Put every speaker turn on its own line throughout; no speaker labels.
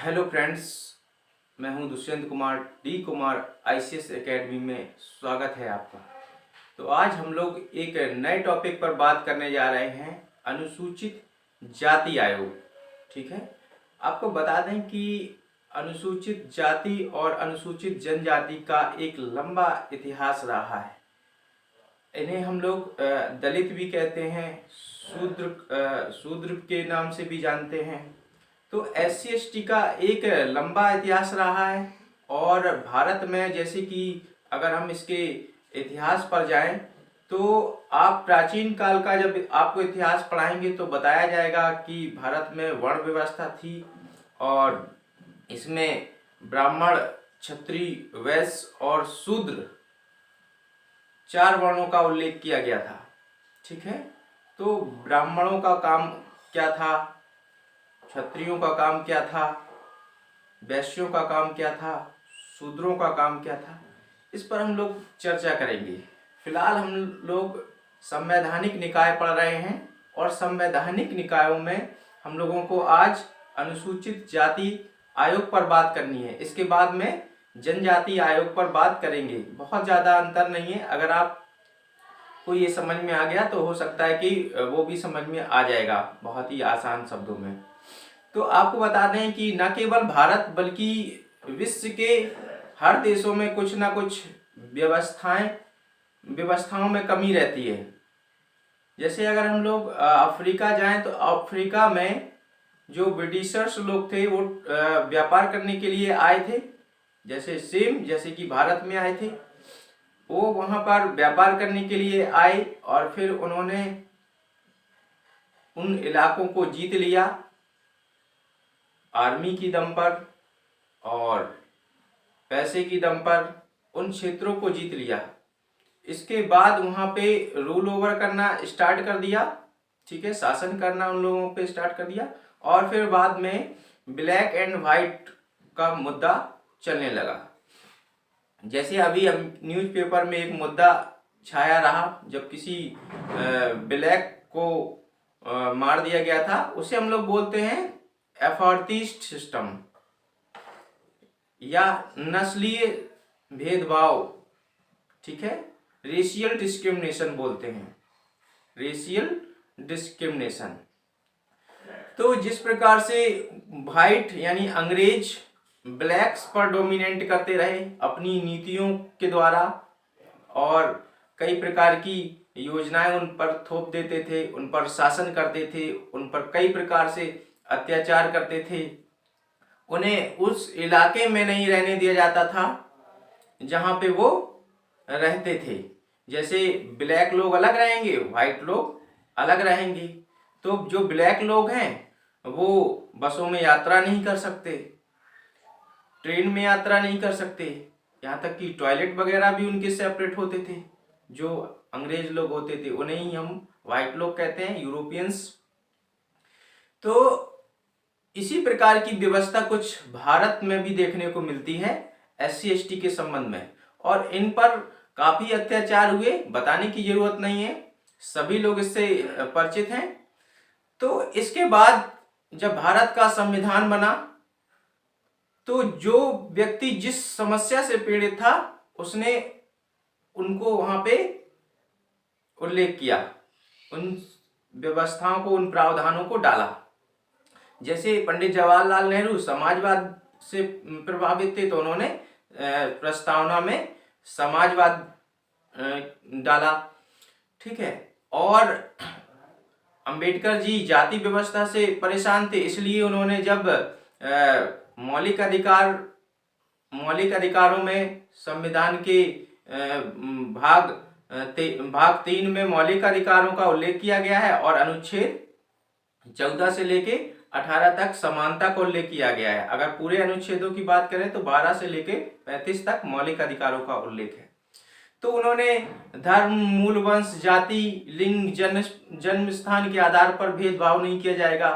Hello friends, मैं हूं Dushyant Kumar D Kumar ICS academy में। स्वागत है आपका। तो आज हम लोग एक नए टॉपिक पर बात करने जा रहे हैं, अनुसूचित जाति आयोग। ठीक है, आपको बता दें कि अनुसूचित जाति और अनुसूचित जनजाति का एक लंबा इतिहास रहा है। इन्हें हम लोग दलित भी कहते हैं, शूद्र के नाम से भी जानते हैं। तो SC/ST का एक लंबा इतिहास रहा है। और भारत में जैसे कि अगर हम इसके इतिहास पर जाएं तो आप प्राचीन काल का जब आपको इतिहास पढ़ाएंगे तो बताया जाएगा कि भारत में वर्ण व्यवस्था थी और इसमें ब्राह्मण, क्षत्रिय, वैश्य और शूद्र 4 वर्णों का उल्लेख किया गया था। ठीक है, तो ब्राह्मणों का काम क्या था, क्षत्रियों का काम क्या था, वैश्यों का काम क्या था, शूद्रों का काम क्या था, इस पर हम लोग चर्चा करेंगे। फिलहाल हम लोग संवैधानिक निकाय पढ़ रहे हैं और संवैधानिक निकायों में हम लोगों को आज अनुसूचित जाति आयोग पर बात करनी है। इसके बाद में जनजाति आयोग पर बात करेंगे। बहुत ज़्यादा अंतर नहीं है। अगर आप को ये समझ में आ गया तो हो सकता है कि वो भी समझ में आ जाएगा बहुत ही आसान शब्दों में। तो आपको बता दें कि न केवल भारत बल्कि विश्व के हर देशों में कुछ ना कुछ व्यवस्थाओं में कमी रहती है। जैसे अगर हम लोग अफ्रीका जाएं तो अफ्रीका में जो ब्रिटिशर्स लोग थे वो व्यापार करने के लिए आए थे, जैसे कि भारत में आए थे। वो वहां पर व्यापार करने के लिए आए और फिर उन्होंने उन इलाकों को जीत लिया आर्मी की दम पर और पैसे की दम पर। उन क्षेत्रों को जीत लिया। इसके बाद वहां पे रूल ओवर करना स्टार्ट कर दिया। ठीक है, शासन करना उन लोगों पे स्टार्ट कर दिया और फिर बाद में ब्लैक एंड वाइट का मुद्दा चलने लगा। जैसे अभी न्यूज़पेपर में एक मुद्दा छाया रहा, जब किसी ब्लैक को मार दिया गया था, उसे हम लोग बोलते हैं एफॉर्टिस्ट सिस्टम या नस्लीय भेदभाव। ठीक है, रेशियल डिस्क्रिमिनेशन बोलते हैं, रेशियल डिस्क्रिमिनेशन। तो जिस प्रकार से व्हाइट यानी अंग्रेज ब्लैक्स पर डोमिनेट करते रहे अपनी नीतियों के द्वारा और कई प्रकार की योजनाएं उन पर थोप देते थे, उन पर शासन करते थे, उन पर कई प्रकार से अत्याचार करते थे। उन्हें उस इलाके में नहीं रहने दिया जाता था जहां पे वो रहते थे। जैसे ब्लैक लोग अलग रहेंगे, व्हाइट लोग अलग रहेंगे। तो जो ब्लैक लोग हैं वो बसों में यात्रा नहीं कर सकते, ट्रेन में यात्रा नहीं कर सकते, यहाँ तक कि टॉयलेट वगैरह भी उनके सेपरेट होते थे। जो अंग्रेज लोग होते थे उन्हें ही हम व्हाइट लोग कहते हैं, यूरोपियंस। तो इसी प्रकार की व्यवस्था कुछ भारत में भी देखने को मिलती है SC/ST के संबंध में, और इन पर काफी अत्याचार हुए, बताने की जरूरत नहीं है, सभी लोग इससे परिचित हैं। तो इसके बाद जब भारत का संविधान बना तो जो व्यक्ति जिस समस्या से पीड़ित था उसने उनको वहां पे उल्लेख किया, उन व्यवस्थाओं को, उन प्रावधानों को डाला। जैसे पंडित जवाहरलाल नेहरू समाजवाद से प्रभावित थे तो उन्होंने प्रस्तावना में समाजवाद डाला। ठीक है, और अंबेडकर जी जाति व्यवस्था से परेशान थे, इसलिए उन्होंने जब मौलिक अधिकारों में संविधान के भाग 3 में मौलिक अधिकारों का उल्लेख किया गया है और अनुच्छेद 14 से लेके 18 तक समानता को उल्लेख किया गया है। अगर पूरे अनुच्छेदों की बात करें तो 12 से लेके 35 तक मौलिक अधिकारों का उल्लेख है। तो उन्होंने धर्म, मूल वंश, जाति, लिंग, जन्म स्थान के आधार पर भेदभाव नहीं किया जाएगा।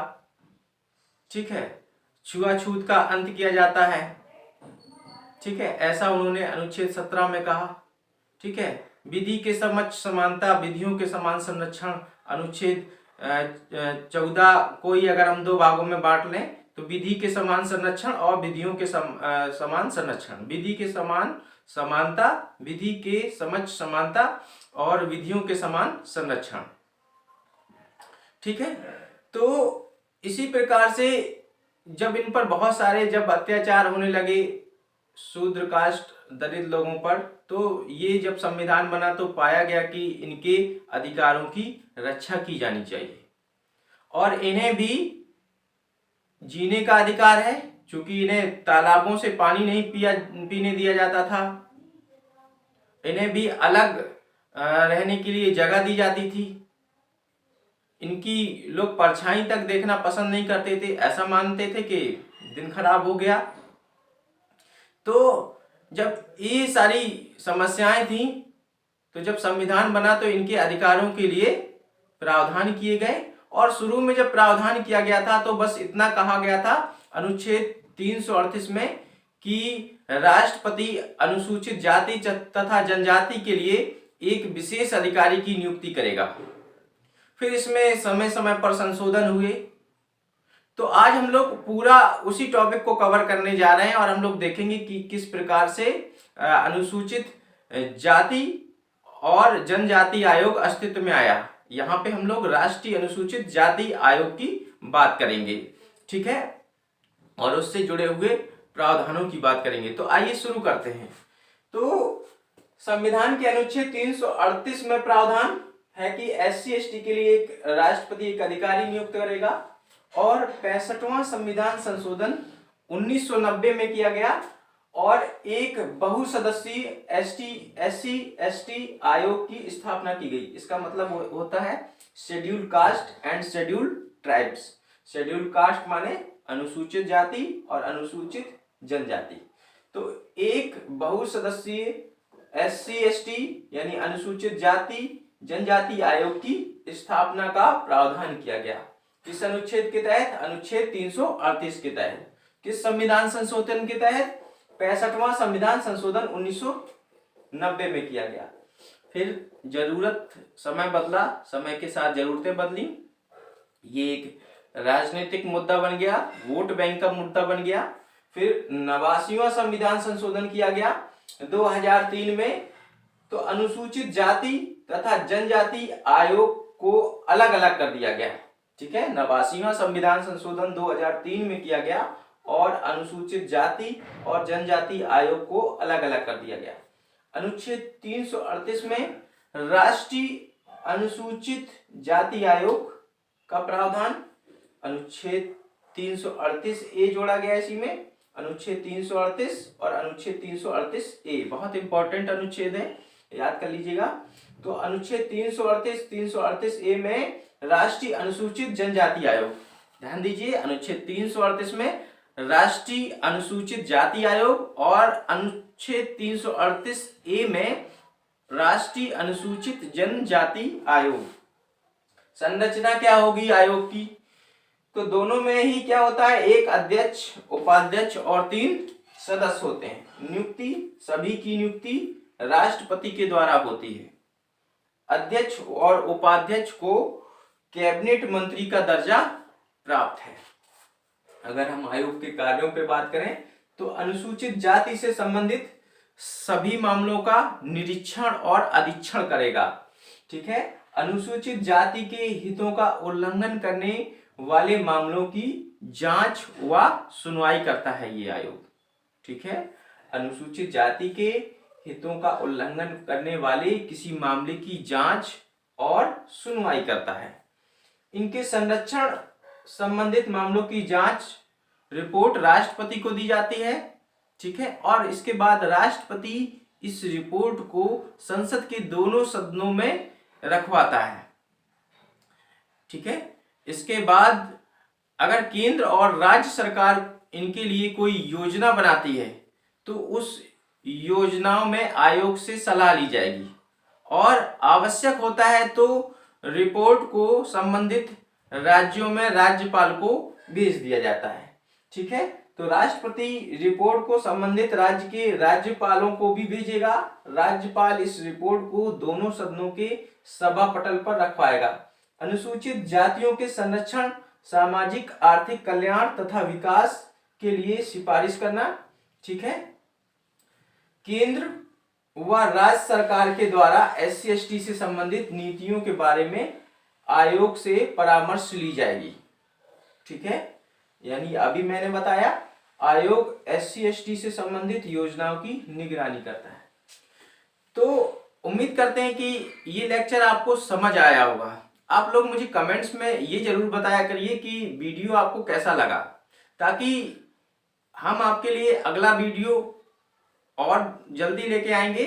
ठीक है, छुआछूत का अंत किया जाता है। ठीक है, ऐसा उन्होंने अनुच्छेद 17 में कहा। ठीक है, विधि के समक्ष समानता, विधियों के समान संरक्षण, अनुच्छेद 14 को ही अगर हम 2 भागों में बांट लें तो विधि के समान संरक्षण और विधियों के समान संरक्षण, विधि के समान समानता, विधि के समक्ष समानता और विधियों के समान संरक्षण। ठीक है, तो इसी प्रकार से जब इन पर बहुत सारे जब अत्याचार होने लगे शूद्र कास्ट दलित लोगों पर, तो ये जब संविधान बना तो पाया गया कि इनके अधिकारों की रक्षा की जानी चाहिए और इन्हें भी जीने का अधिकार है, क्योंकि इन्हें तालाबों से पानी नहीं पीने दिया जाता था। इन्हें भी अलग रहने के लिए जगह दी जाती थी। इनकी लोग परछाई तक देखना पसंद नहीं करते थे, ऐसा मानते थे कि दिन खराब हो गया। तो जब ये सारी समस्याएं थी, तो जब संविधान बना तो इनके अधिकारों के लिए प्रावधान किए गए। और शुरू में जब प्रावधान किया गया था तो बस इतना कहा गया था अनुच्छेद 338 में कि राष्ट्रपति अनुसूचित जाति तथा जनजाति के लिए एक विशेष अधिकारी की नियुक्ति करेगा। फिर इसमें समय समय पर संशोधन हुए। तो आज हम लोग पूरा उसी टॉपिक को कवर करने जा रहे हैं और हम लोग देखेंगे कि किस प्रकार से अनुसूचित जाति और जनजाति आयोग अस्तित्व में आया। यहाँ पे हम लोग राष्ट्रीय अनुसूचित जाति आयोग की बात करेंगे, ठीक है, और उससे जुड़े हुए प्रावधानों की बात करेंगे। तो आइए शुरू करते हैं। तो संविधान के अनुच्छेद 338 में प्रावधान है कि SC/ST के लिए एक राष्ट्रपति एक अधिकारी नियुक्त करेगा और 65वां संविधान संशोधन 1990 में किया गया और एक बहुसदस्यीय SC/ST आयोग की स्थापना की गई। इसका मतलब होता है schedule caste and schedule tribes. Schedule caste माने अनुसूचित जाति और अनुसूचित जनजाति। तो एक बहुसदस्यीय SC/ST यानी अनुसूचित जाति जनजाति आयोग की स्थापना का प्रावधान किया गया। किस अनुच्छेद के तहत? अनुच्छेद 338 के तहत। किस संविधान संशोधन के तहत? 65वां संविधान संशोधन 1990 में किया गया। फिर जरूरत समय बदला, समय के साथ जरूरतें बदली, ये एक राजनीतिक मुद्दा बन गया, वोट बैंक का मुद्दा बन गया। फिर 89वां संविधान संशोधन किया गया 2003 में। तो अनुसूचित जाति तथा जनजाति आयोग को अलग अलग कर दिया गया, ठीक है। 89वां संविधान संशोधन 2003 में किया गया और अनुसूचित जाति और जनजाति आयोग को अलग अलग कर दिया गया। अनुच्छेद 338 में राष्ट्रीय अनुसूचित जाति आयोग का प्रावधान, अनुच्छेद 338 ए जोड़ा गया इसी में। अनुच्छेद 338 और अनुच्छेद 338 ए बहुत इंपॉर्टेंट अनुच्छेद है, याद कर लीजिएगा। तो अनुच्छेद 338 ए में राष्ट्रीय अनुसूचित जनजाति आयोग, ध्यान दीजिए, अनुच्छेद 338 में राष्ट्रीय अनुसूचित जाति आयोग और अनुच्छेद 338 ए में राष्ट्रीय अनुसूचित जनजाति आयोग। संरचना क्या होगी आयोग की? तो दोनों में ही क्या होता है, एक अध्यक्ष, उपाध्यक्ष और 3 सदस्य होते हैं। नियुक्ति, सभी की नियुक्ति राष्ट्रपति के द्वारा होती है। अध्यक्ष और उपाध्यक्ष को कैबिनेट मंत्री का दर्जा प्राप्त है। अगर हम आयोग के कार्यों पे बात करें तो अनुसूचित जाति से संबंधित सभी मामलों का निरीक्षण और अधीक्षण करेगा, ठीक है। अनुसूचित जाति के हितों का उल्लंघन करने वाले मामलों की जांच व सुनवाई करता है ये आयोग, ठीक है। अनुसूचित जाति के हितों का उल्लंघन करने वाले किसी मामले की जांच और सुनवाई करता है। इनके संरक्षण संबंधित मामलों की जांच रिपोर्ट राष्ट्रपति को दी जाती है, ठीक है। और इसके बाद राष्ट्रपति इस रिपोर्ट को संसद के दोनों सदनों में रखवाता है, ठीक है। इसके बाद अगर केंद्र और राज्य सरकार इनके लिए कोई योजना बनाती है तो उस योजनाओं में आयोग से सलाह ली जाएगी और आवश्यक होता है तो रिपोर्ट को संबंधित राज्यों में राज्यपाल को भेज दिया जाता है, ठीक है। तो राष्ट्रपति रिपोर्ट को संबंधित राज्य के राज्यपालों को भी भेजेगा। राज्यपाल इस रिपोर्ट को दोनों सदनों के सभा पटल पर रखवाएगा। अनुसूचित जातियों के संरक्षण सामाजिक आर्थिक कल्याण तथा विकास के लिए सिफारिश करना। ठीक है, केंद्र व राज्य सरकार के द्वारा SC/ST से संबंधित नीतियों के बारे में आयोग से परामर्श ली जाएगी। ठीक है, यानी अभी मैंने बताया आयोग SC/ST से संबंधित योजनाओं की निगरानी करता है। तो उम्मीद करते हैं कि ये लेक्चर आपको समझ आया होगा। आप लोग मुझे कमेंट्स में ये जरूर बताया करिए कि वीडियो आपको कैसा लगा, ताकि हम आपके लिए अगला वीडियो और जल्दी लेके आएंगे।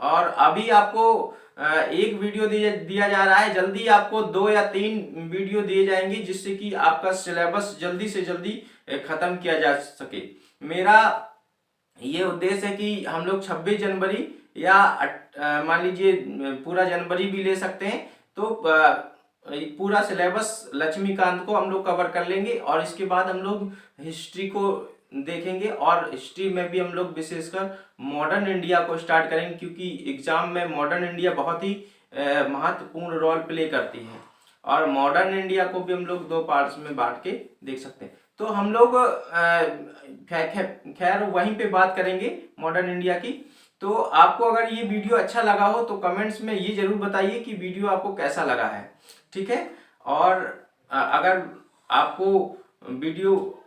और अभी आपको एक वीडियो दिया जा रहा है, जल्दी आपको 2 या 3 वीडियो दिए जाएंगे, जिससे कि आपका सिलेबस जल्दी से जल्दी खत्म किया जा सके। मेरा ये उद्देश्य है कि हम लोग 26 जनवरी या मान लीजिए पूरा जनवरी भी ले सकते हैं, तो पूरा सिलेबस लक्ष्मीकांत को हम लोग कवर कर लेंगे। और इसके बाद हम लोग हिस्ट्री को देखेंगे, और हिस्ट्री में भी हम लोग विशेषकर मॉडर्न इंडिया को स्टार्ट करेंगे, क्योंकि एग्जाम में मॉडर्न इंडिया बहुत ही महत्वपूर्ण रोल प्ले करती है। और मॉडर्न इंडिया को भी हम लोग 2 पार्ट्स में बांट के देख सकते हैं। तो हम लोग खैर वहीं पे बात करेंगे मॉडर्न इंडिया की। तो आपको अगर ये वीडियो अच्छा लगा हो तो कमेंट्स में ये जरूर बताइए कि वीडियो आपको कैसा लगा है। ठीक है, और अगर आपको वीडियो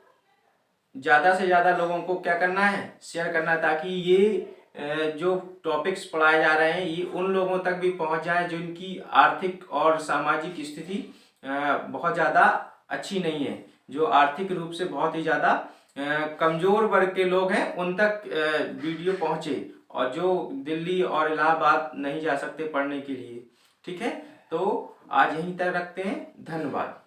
ज़्यादा से ज़्यादा लोगों को क्या करना है, शेयर करना है, ताकि ये जो टॉपिक्स पढ़ाए जा रहे हैं ये उन लोगों तक भी पहुंच जाए जिनकी आर्थिक और सामाजिक स्थिति बहुत ज़्यादा अच्छी नहीं है, जो आर्थिक रूप से बहुत ही ज़्यादा कमज़ोर वर्ग के लोग हैं, उन तक वीडियो पहुँचे, और जो दिल्ली और इलाहाबाद नहीं जा सकते पढ़ने के लिए। ठीक है, तो आज यहीं तक रखते हैं। धन्यवाद।